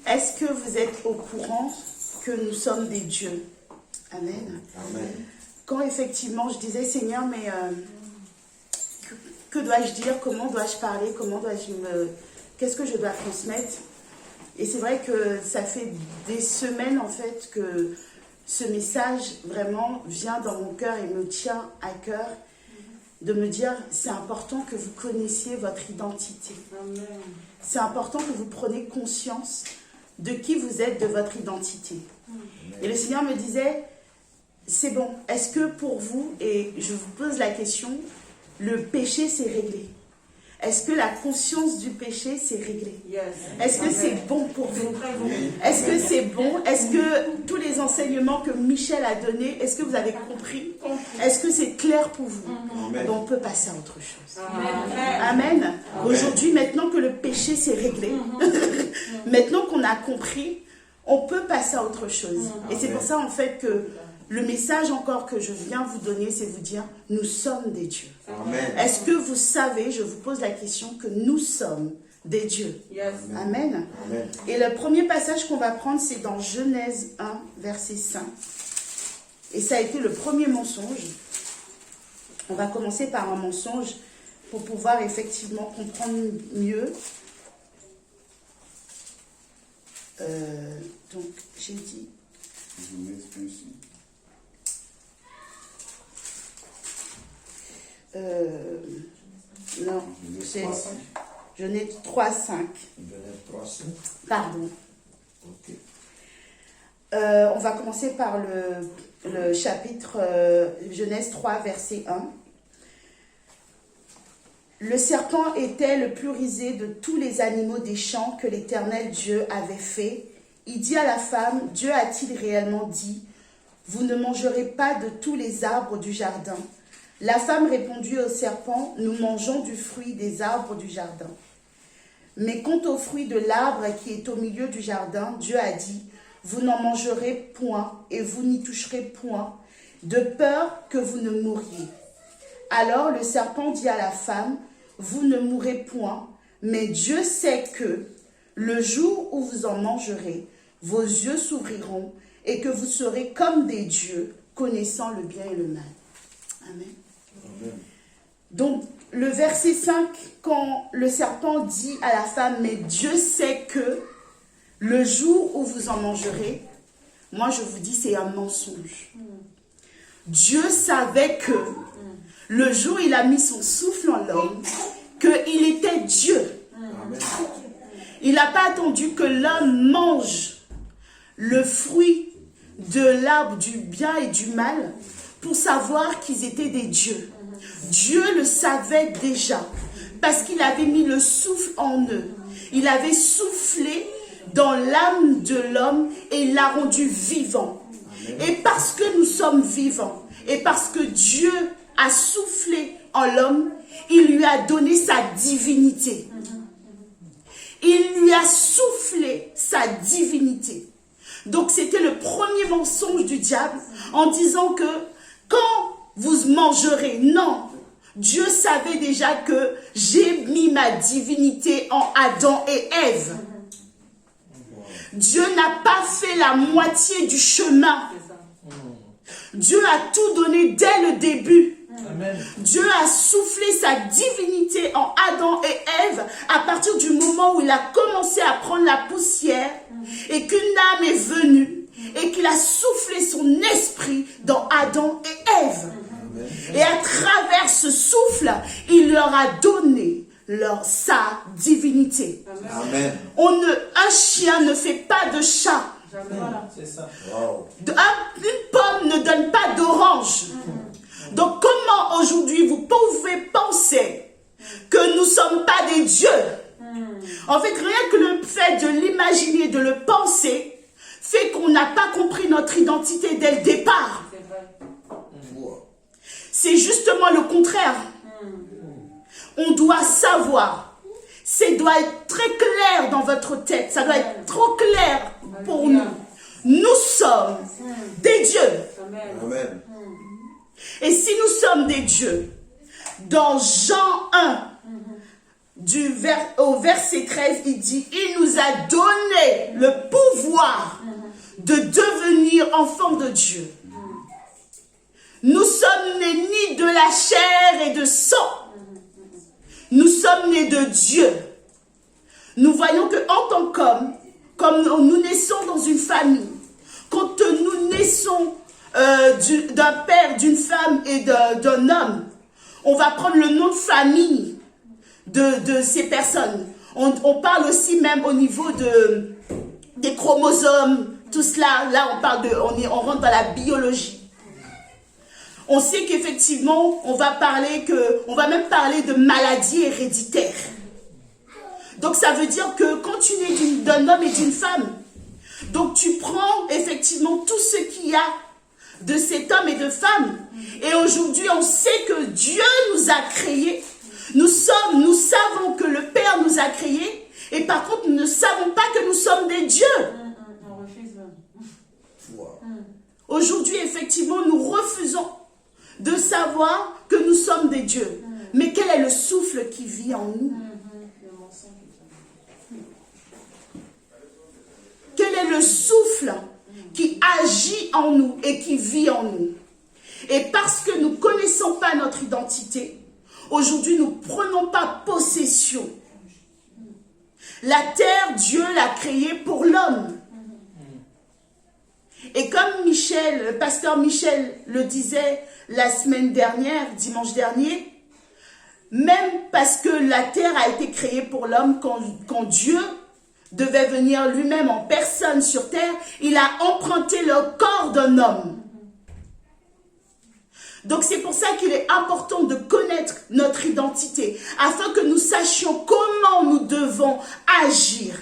Est-ce que vous êtes au courant que nous sommes des dieux? Amen. Amen. Quand effectivement je disais, Seigneur, mais que dois-je dire? Comment dois-je parler? Qu'est-ce que je dois transmettre? Et c'est vrai que ça fait des semaines en fait que ce message vraiment vient dans mon cœur et me tient à cœur de me dire, c'est important que vous connaissiez votre identité. C'est important que vous preniez conscience de qui vous êtes, de votre identité. Et le Seigneur me disait, c'est bon, est-ce que pour vous, et je vous pose la question, le péché s'est réglé? Est-ce que la conscience du péché s'est réglée? Est-ce que c'est bon pour vous? Est-ce que c'est bon? Est-ce que tous les enseignements que Michel a donnés, est-ce que vous avez compris? Est-ce que c'est clair pour vous? Donc on peut passer à autre chose. Amen. Aujourd'hui, maintenant que le péché s'est réglé, maintenant qu'on a compris, on peut passer à autre chose. Et c'est pour ça en fait que le message encore que je viens vous donner, c'est vous dire, nous sommes des dieux. Est-ce que vous savez, je vous pose la question, que nous sommes des dieux? Amen. Amen. Et le premier passage qu'on va prendre, c'est dans Genèse 1, verset 5. Et ça a été le premier mensonge. On va commencer par un mensonge pour pouvoir effectivement comprendre mieux. Donc, j'ai dit... non, c'est Genèse 3, 5. Pardon. Ok. On va commencer par le chapitre Genèse 3, verset 1. Le serpent était le plus rusé de tous les animaux des champs que l'Éternel Dieu avait fait. Il dit à la femme, Dieu a-t-il réellement dit, vous ne mangerez pas de tous les arbres du jardin? La femme répondit au serpent, nous mangeons du fruit des arbres du jardin. Mais quant au fruit de l'arbre qui est au milieu du jardin, Dieu a dit, vous n'en mangerez point et vous n'y toucherez point, de peur que vous ne mouriez. Alors le serpent dit à la femme, vous ne mourrez point, mais Dieu sait que le jour où vous en mangerez, vos yeux s'ouvriront et que vous serez comme des dieux, connaissant le bien et le mal. Amen. Donc, le verset 5, quand le serpent dit à la femme, mais Dieu sait que le jour où vous en mangerez, moi je vous dis, c'est un mensonge. Dieu savait que le jour où il a mis son souffle en l'homme, qu'il était Dieu. Il n'a pas attendu que l'homme mange le fruit de l'arbre du bien et du mal pour savoir qu'ils étaient des dieux. Dieu le savait déjà parce qu'il avait mis le souffle en eux. Il avait soufflé dans l'âme de l'homme et il l'a rendu vivant. Et parce que nous sommes vivants et parce que Dieu a soufflé en l'homme, il lui a donné sa divinité. Il lui a soufflé sa divinité. Donc c'était le premier mensonge du diable en disant que quand vous mangerez, non, Dieu savait déjà que j'ai mis ma divinité en Adam et Ève. Dieu n'a pas fait la moitié du chemin. Dieu a tout donné dès le début. Amen. Dieu a soufflé sa divinité en Adam et Ève à partir du moment où il a commencé à prendre la poussière et qu'une âme est venue et qu'il a soufflé son esprit dans Adam et Ève. Et à travers ce souffle, il leur a donné sa divinité. Amen. Un chien ne fait pas de chat. C'est ça. Wow. Une pomme ne donne pas d'orange. Donc comment aujourd'hui vous pouvez penser que nous ne sommes pas des dieux? En fait, rien que le fait de l'imaginer, de le penser, fait qu'on n'a pas compris notre identité dès le départ. C'est justement le contraire. On doit savoir. Ça doit être très clair dans votre tête. Ça doit être trop clair pour nous. Nous sommes des dieux. Amen. Et si nous sommes des dieux, dans Jean 1, au verset 13, il dit, il nous a donné le pouvoir de devenir enfants de Dieu. Nous sommes nés ni de la chair et de sang. Nous sommes nés de Dieu. Nous voyons qu'en tant qu'hommes, comme nous naissons dans une famille, quand nous naissons d'un père, d'une femme et d'un homme, on va prendre le nom de famille de ces personnes. On parle aussi même au niveau des chromosomes, tout cela. Là, on rentre dans la biologie. On sait qu'effectivement, on va même parler de maladies héréditaires. Donc, ça veut dire que quand tu nais d'un homme et d'une femme, donc tu prends effectivement tout ce qu'il y a de cet homme et de femme. Et aujourd'hui, on sait que Dieu nous a créés. Nous savons que le Père nous a créés. Et par contre, nous ne savons pas que nous sommes des dieux. Aujourd'hui, effectivement, nous refusons de savoir que nous sommes des dieux. Mais quel est le souffle qui vit en nous? Quel est le souffle qui agit en nous et qui vit en nous? Et parce que nous ne connaissons pas notre identité, aujourd'hui, nous ne prenons pas possession. La terre, Dieu l'a créée pour l'homme. Et comme le pasteur Michel le disait la semaine dernière, dimanche dernier, même parce que la terre a été créée pour l'homme, quand Dieu devait venir lui-même en personne sur terre, il a emprunté le corps d'un homme. Donc c'est pour ça qu'il est important de connaître notre identité, afin que nous sachions comment nous devons agir.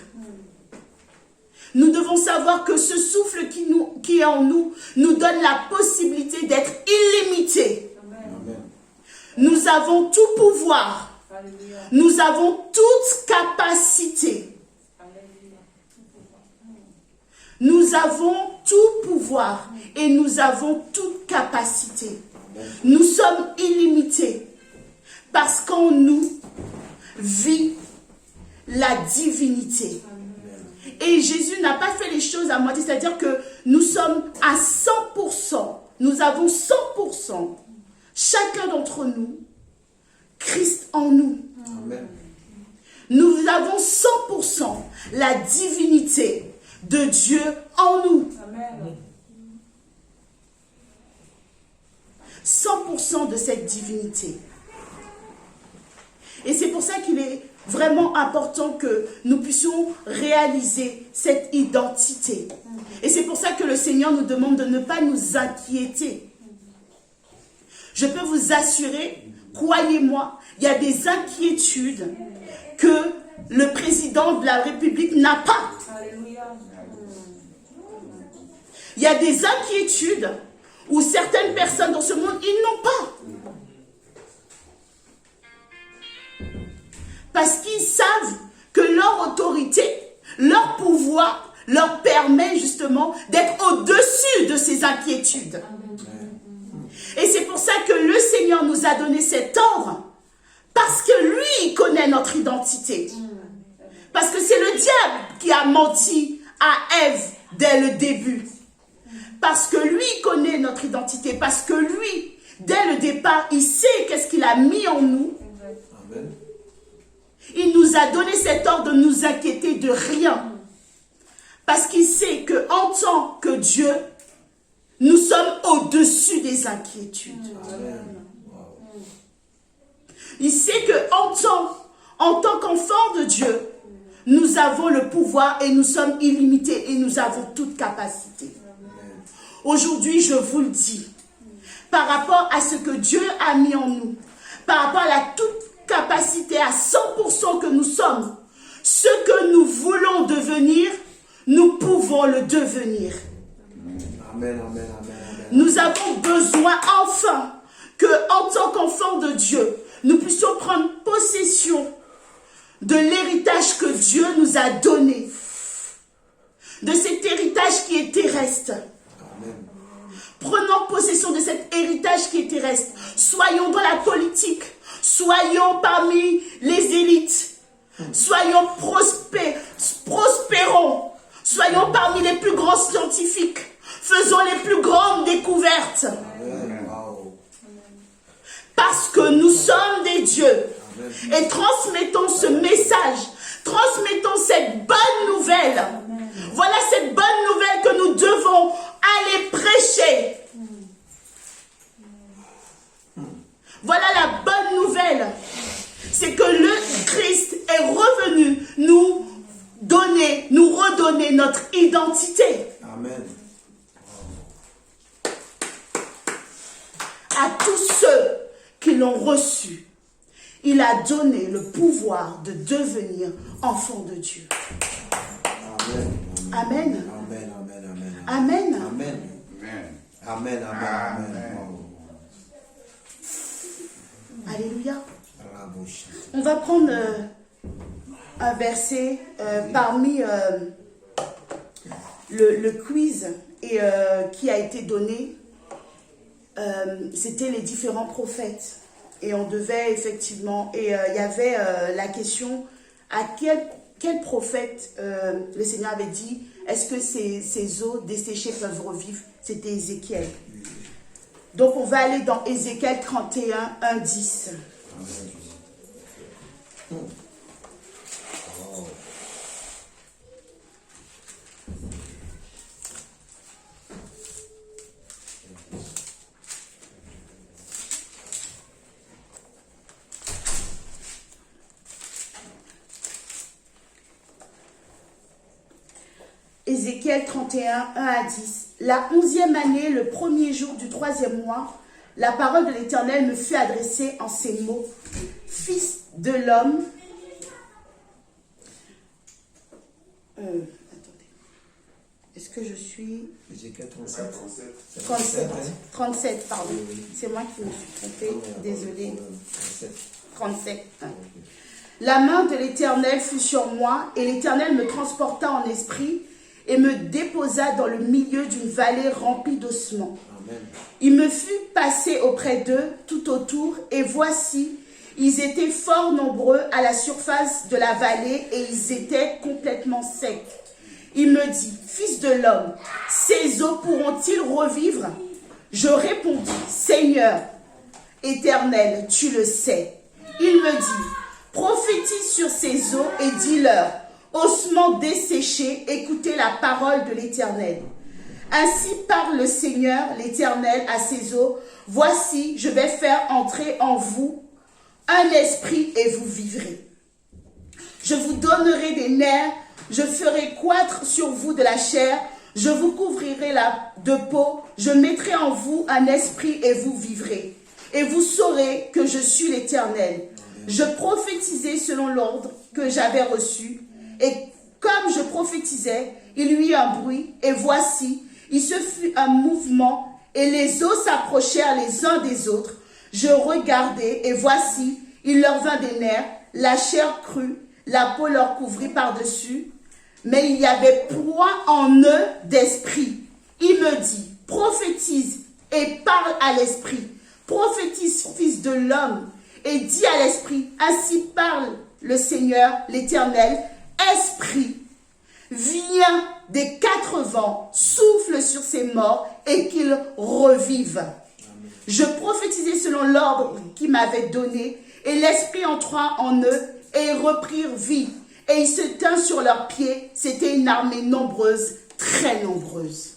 Nous devons savoir que ce souffle qui est en nous donne la possibilité d'être illimités. Amen. Nous avons tout pouvoir. Alléluia. Nous avons toute capacité. Alléluia. Nous avons tout pouvoir et nous avons toute capacité. Nous sommes illimités parce qu'en nous vit la divinité. Et Jésus n'a pas fait les choses à moitié, c'est-à-dire que nous sommes à 100%, nous avons 100%, chacun d'entre nous, Christ en nous. Amen. Nous avons 100% la divinité de Dieu en nous. Amen. 100% de cette divinité. Et c'est pour ça qu'il est vraiment important que nous puissions réaliser cette identité. Et c'est pour ça que le Seigneur nous demande de ne pas nous inquiéter. Je peux vous assurer, croyez-moi, il y a des inquiétudes que le président de la République n'a pas. Il y a des inquiétudes où certaines personnes dans ce monde, ils n'ont pas. Parce qu'ils savent que leur autorité, leur pouvoir leur permet justement d'être au-dessus de ces inquiétudes. Et c'est pour ça que le Seigneur nous a donné cet ordre. Parce que lui, il connaît notre identité. Parce que c'est le diable qui a menti à Ève dès le début. Parce que lui, il connaît notre identité. Parce que lui, dès le départ, il sait qu'est-ce qu'il a mis en nous. Amen. Il nous a donné cet ordre de nous inquiéter de rien. Parce qu'il sait qu'en tant que Dieu, nous sommes au-dessus des inquiétudes. Amen. Il sait qu'en tant qu'enfants de Dieu, nous avons le pouvoir et nous sommes illimités et nous avons toute capacité. Aujourd'hui, je vous le dis, par rapport à ce que Dieu a mis en nous, par rapport à la toute capacité à 100% que nous sommes, ce que nous voulons devenir, nous pouvons le devenir. Amen, amen, amen, amen. Nous avons besoin enfin qu'en tant qu'enfants de Dieu, nous puissions prendre possession de l'héritage que Dieu nous a donné, de cet héritage qui est terrestre. Amen. Prenons possession de cet héritage qui est terrestre. Soyons dans la politique. Soyons parmi les élites. Soyons prospérons. Soyons parmi les plus grands scientifiques. Faisons les plus grandes découvertes. Parce que nous sommes des dieux. Et transmettons ce message. Transmettons cette bonne nouvelle. Voilà cette bonne nouvelle que nous devons aller prêcher. Voilà la bonne nouvelle. C'est que le Christ est revenu nous redonner notre identité. Amen. À tous ceux qui l'ont reçu, il a donné le pouvoir de devenir enfants de Dieu. Amen. Amen. Amen. Amen. Amen. Amen. Amen. Amen. Alléluia. On va prendre un verset parmi le quiz qui a été donné. C'était les différents prophètes. Et on devait effectivement... Et il y avait la question, à quel prophète le Seigneur avait dit, est-ce que ces eaux desséchées peuvent revivre? C'était Ézéchiel. Donc on va aller dans Ézéchiel 31, 1, 10. Ézéchiel 31, 1 à 10. La 11e année, le premier jour du 3e mois, la parole de l'Éternel me fut adressée en ces mots. Fils de l'homme. Attendez. Est-ce que je suis... Ézéchiel 37. 37, pardon. C'est moi qui me suis trompée. Désolée. 37. La main de l'Éternel fut sur moi, et l'Éternel me transporta en esprit et me déposa dans le milieu d'une vallée remplie d'ossements. Il me fut passé auprès d'eux tout autour, et voici, ils étaient fort nombreux à la surface de la vallée, et ils étaient complètement secs. Il me dit, fils de l'homme, ces eaux pourront-ils revivre? Je répondis, Seigneur, Éternel, tu le sais. Il me dit, prophétise sur ces eaux et dis-leur, ossements desséchés, écoutez la parole de l'Éternel. Ainsi parle le Seigneur, l'Éternel, à ces eaux. Voici, je vais faire entrer en vous un esprit et vous vivrez. Je vous donnerai des nerfs, je ferai croître sur vous de la chair, je vous couvrirai de peau, je mettrai en vous un esprit et vous vivrez. Et vous saurez que je suis l'Éternel. Je prophétisai selon l'ordre que j'avais reçu, et comme je prophétisais, il y eut un bruit, et voici, il se fut un mouvement, et les eaux s'approchèrent les uns des autres. Je regardai, et voici, il leur vint des nerfs, la chair crue, la peau leur couvrit par-dessus, mais il n'y avait point en eux d'esprit. Il me dit, prophétise et parle à l'esprit. Prophétise, fils de l'homme, et dis à l'esprit, ainsi parle le Seigneur, l'Éternel, esprit, viens des quatre vents, souffle sur ces morts et qu'ils revivent. Je prophétisai selon l'ordre qu'il m'avait donné, et l'esprit entra en eux et ils reprirent vie. Et ils se tinrent sur leurs pieds. C'était une armée nombreuse, très nombreuse.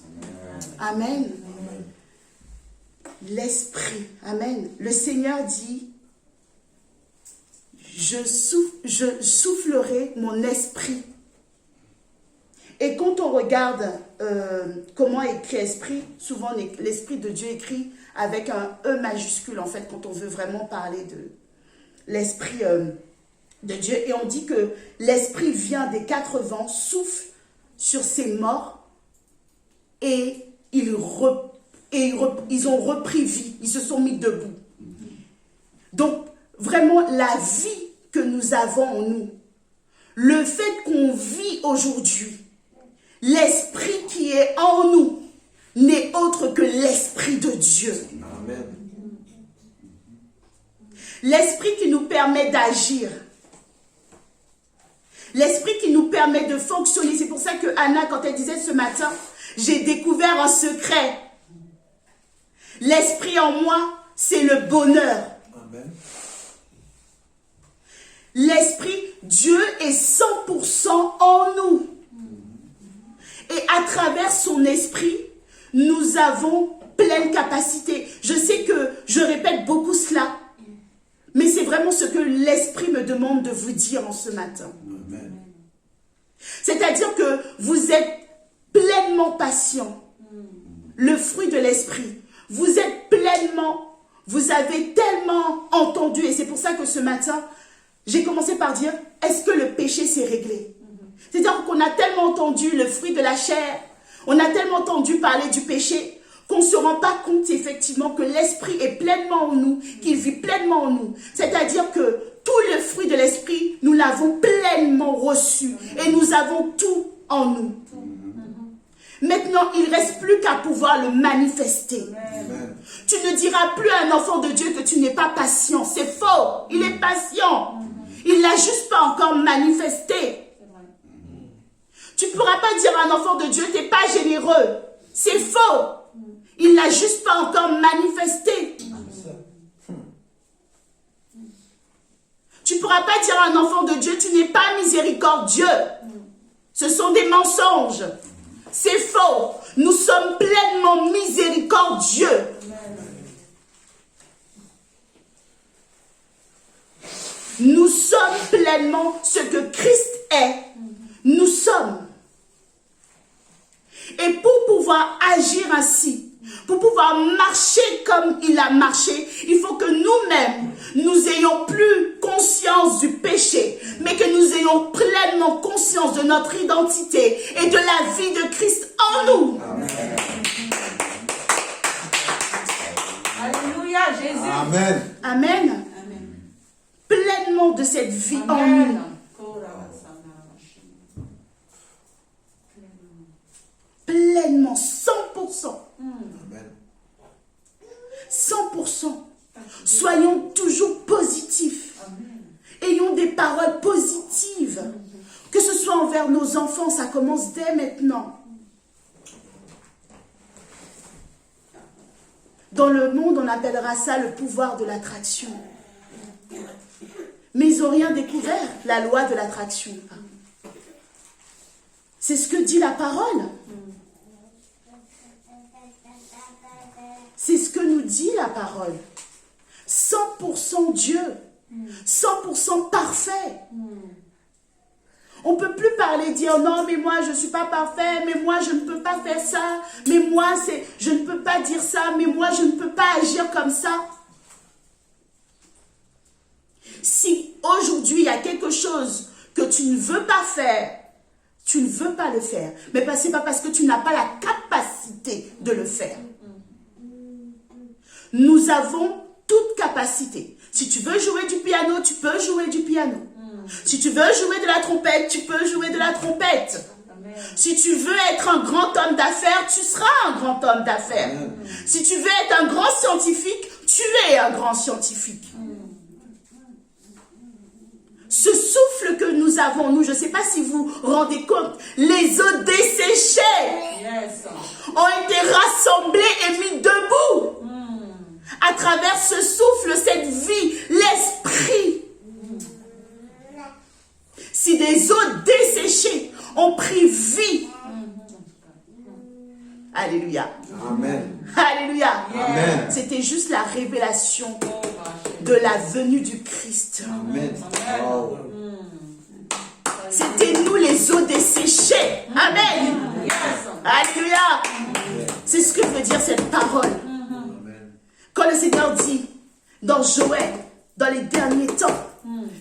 Amen. L'esprit. Amen. Le Seigneur dit, je soufflerai mon esprit. Et quand on regarde comment écrit esprit, souvent l'esprit de Dieu écrit avec un E majuscule, en fait, quand on veut vraiment parler de l'esprit de Dieu. Et on dit que l'esprit vient des quatre vents, souffle sur ces morts, et ils ont repris vie, ils se sont mis debout. Donc, vraiment, la vie que nous avons en nous, le fait qu'on vit aujourd'hui, l'esprit qui est en nous n'est autre que l'esprit de Dieu. Amen. L'esprit qui nous permet d'agir. L'esprit qui nous permet de fonctionner. C'est pour ça que Anna, quand elle disait ce matin, j'ai découvert un secret. L'esprit en moi, c'est le bonheur. Amen. L'esprit, Dieu est 100% en nous. Et à travers son esprit, nous avons pleine capacité. Je sais que je répète beaucoup cela, mais c'est vraiment ce que l'esprit me demande de vous dire en ce matin. Amen. C'est-à-dire que vous êtes pleinement patient. Le fruit de l'esprit. Vous êtes pleinement, vous avez tellement entendu, et c'est pour ça que ce matin, j'ai commencé par dire, est-ce que le péché s'est réglé? C'est-à-dire qu'on a tellement entendu le fruit de la chair, on a tellement entendu parler du péché, qu'on ne se rend pas compte effectivement que l'esprit est pleinement en nous, qu'il vit pleinement en nous. C'est-à-dire que tout le fruit de l'esprit, nous l'avons pleinement reçu, et nous avons tout en nous. Maintenant, il ne reste plus qu'à pouvoir le manifester. Amen. Tu ne diras plus à un enfant de Dieu que tu n'es pas patient. C'est faux. Il est patient. Il ne l'a juste pas encore manifesté. Tu ne pourras pas dire à un enfant de Dieu, tu n'es pas généreux. C'est faux. Il ne l'a juste pas encore manifesté. Tu ne pourras pas dire à un enfant de Dieu, tu n'es pas miséricordieux. Ce sont des mensonges. C'est faux. Nous sommes pleinement miséricordieux. Nous sommes pleinement ce que Christ est. Nous sommes. Et pour pouvoir agir ainsi, pour pouvoir marcher comme il a marché, il faut que nous-mêmes, nous ayons plus conscience du péché, mais que nous ayons pleinement conscience de notre identité et de la vie de Christ en nous. Amen. Alléluia, Jésus. Amen. Amen. Pleinement de cette vie en nous. Pleinement, 100%. Amen. 100%. Soyons toujours positifs. Ayons des paroles positives. Que ce soit envers nos enfants, ça commence dès maintenant. Dans le monde, on appellera ça le pouvoir de l'attraction. Mais ils n'ont rien découvert, la loi de l'attraction. C'est ce que dit la parole. C'est ce que nous dit la parole. 100% Dieu. 100% parfait. On ne peut plus parler, dire non, mais moi je ne suis pas parfait, mais moi je ne peux pas faire ça, mais moi je ne peux pas dire ça, mais moi je ne peux pas agir comme ça. Si aujourd'hui il y a quelque chose que tu ne veux pas faire, tu ne veux pas le faire. Mais ce n'est pas parce que tu n'as pas la capacité de le faire. Nous avons toute capacité. Si tu veux jouer du piano, tu peux jouer du piano. Si tu veux jouer de la trompette, tu peux jouer de la trompette. Si tu veux être un grand homme d'affaires, tu seras un grand homme d'affaires. Si tu veux être un grand scientifique, tu es un grand scientifique. Ce souffle que nous avons, nous, je ne sais pas si vous vous rendez compte, les eaux desséchées ont été rassemblées et mises debout. À travers ce souffle, cette vie, l'esprit. Si des eaux desséchées ont pris vie. Alléluia. Amen. Alléluia. Amen. C'était juste la révélation de la venue du Christ. Amen. Wow. C'était nous les eaux desséchées. Amen. Alléluia. C'est ce que veut dire cette parole. Quand le Seigneur dit dans Joël, dans les derniers temps,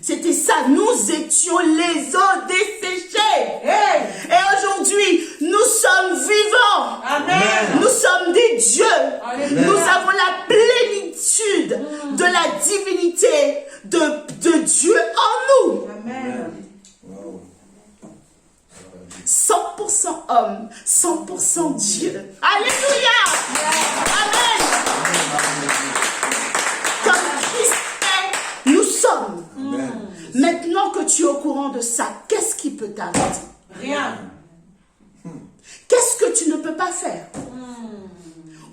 c'était ça, nous étions les eaux desséchées. Et aujourd'hui, nous sommes vivants. Amen. Nous sommes des dieux. Alléluia. Nous avons la plénitude de la divinité de Dieu en nous. Amen. Wow. 100% homme, 100% Dieu. Alléluia. Amen. Comme Christ est, nous sommes. Amen. Maintenant que tu es au courant de ça, qu'est-ce qui peut t'arrêter? Rien. Qu'est-ce que tu ne peux pas faire?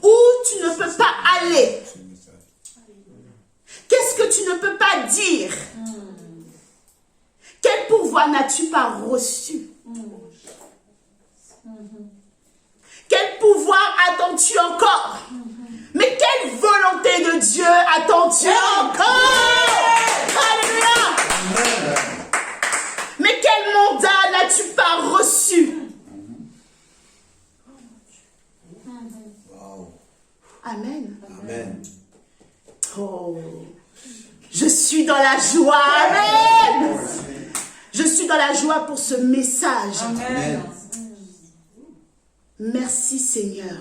Où tu ne peux pas aller? Qu'est-ce que tu ne peux pas dire? Quel pouvoir n'as-tu pas reçu? Quel pouvoir attends-tu encore? Mais quelle volonté de Dieu attends-tu encore? Alléluia! Mais quel mandat n'as-tu pas reçu? Wow. Amen. Amen. Oh, je suis dans la joie. Amen. Je suis dans la joie pour ce message. Amen. Merci Seigneur.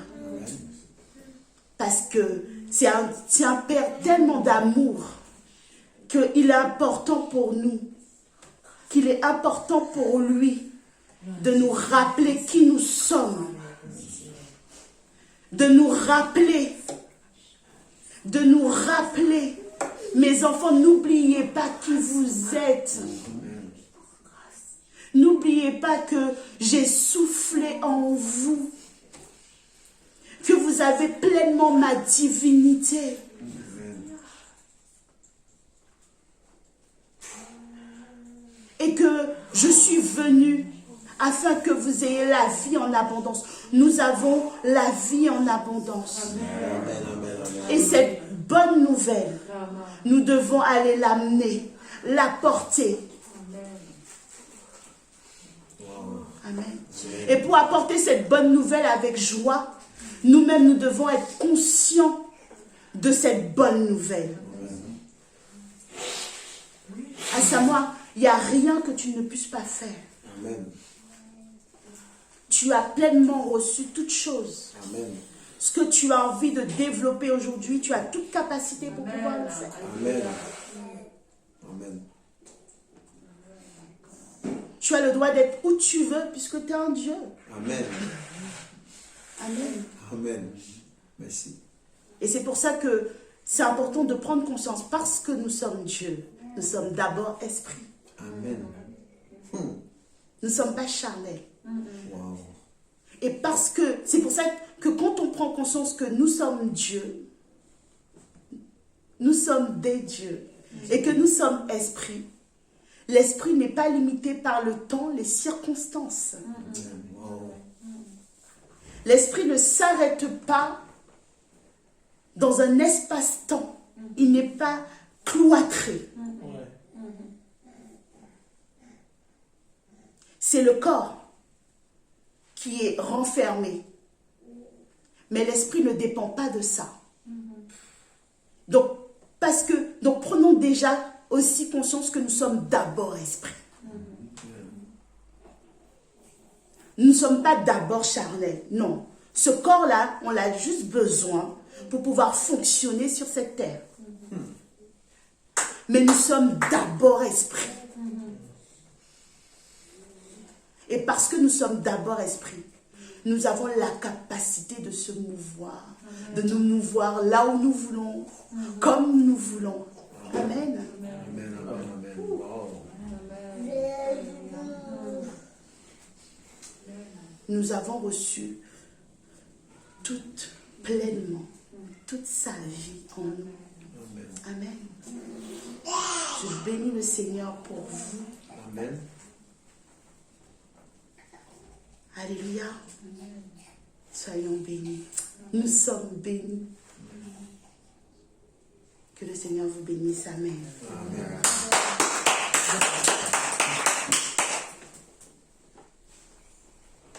Parce que c'est un Père tellement d'amour qu'il est important pour nous, qu'il est important pour lui de nous rappeler qui nous sommes, de nous rappeler, mes enfants, n'oubliez pas qui vous êtes. N'oubliez pas que j'ai soufflé en vous, que vous avez pleinement ma divinité. Et que je suis venue afin que vous ayez la vie en abondance. Nous avons la vie en abondance. Et cette bonne nouvelle, nous devons aller l'amener, la porter. Amen. Et pour apporter cette bonne nouvelle avec joie, nous-mêmes, nous devons être conscients de cette bonne nouvelle. À savoir, il n'y a rien que tu ne puisses pas faire. Amen. Tu as pleinement reçu toutes choses. Amen. Ce que tu as envie de développer aujourd'hui, tu as toute capacité pour pouvoir le faire. Amen. Amen. Tu as le droit d'être où tu veux puisque tu es un Dieu. Amen. Amen. Amen. Merci. Et c'est pour ça que c'est important de prendre conscience. Parce que nous sommes Dieu, nous sommes d'abord esprit. Amen. Nous ne sommes pas charnels. Wow. Et parce que, c'est pour ça que quand on prend conscience que nous sommes Dieu, nous sommes des dieux, et que nous sommes esprit, l'esprit n'est pas limité par le temps, les circonstances. Wow. L'esprit ne s'arrête pas dans un espace-temps. Il n'est pas cloîtré. C'est le corps qui est renfermé. Mais l'esprit ne dépend pas de ça. Donc prenons déjà aussi conscience que nous sommes d'abord esprit. Nous ne sommes pas d'abord charnels. Non. Ce corps-là, on a juste besoin pour pouvoir fonctionner sur cette terre. Mais nous sommes d'abord esprit. Et parce que nous sommes d'abord esprit, nous avons la capacité de se mouvoir, de nous mouvoir là où nous voulons, comme nous voulons. Amen. Amen. Amen. Wow. Nous avons reçu pleinement toute sa vie en nous. Amen. Je bénis le Seigneur pour vous. Amen. Alléluia. Soyons bénis. Nous sommes bénis. Que le Seigneur vous bénisse. Amen. Amen.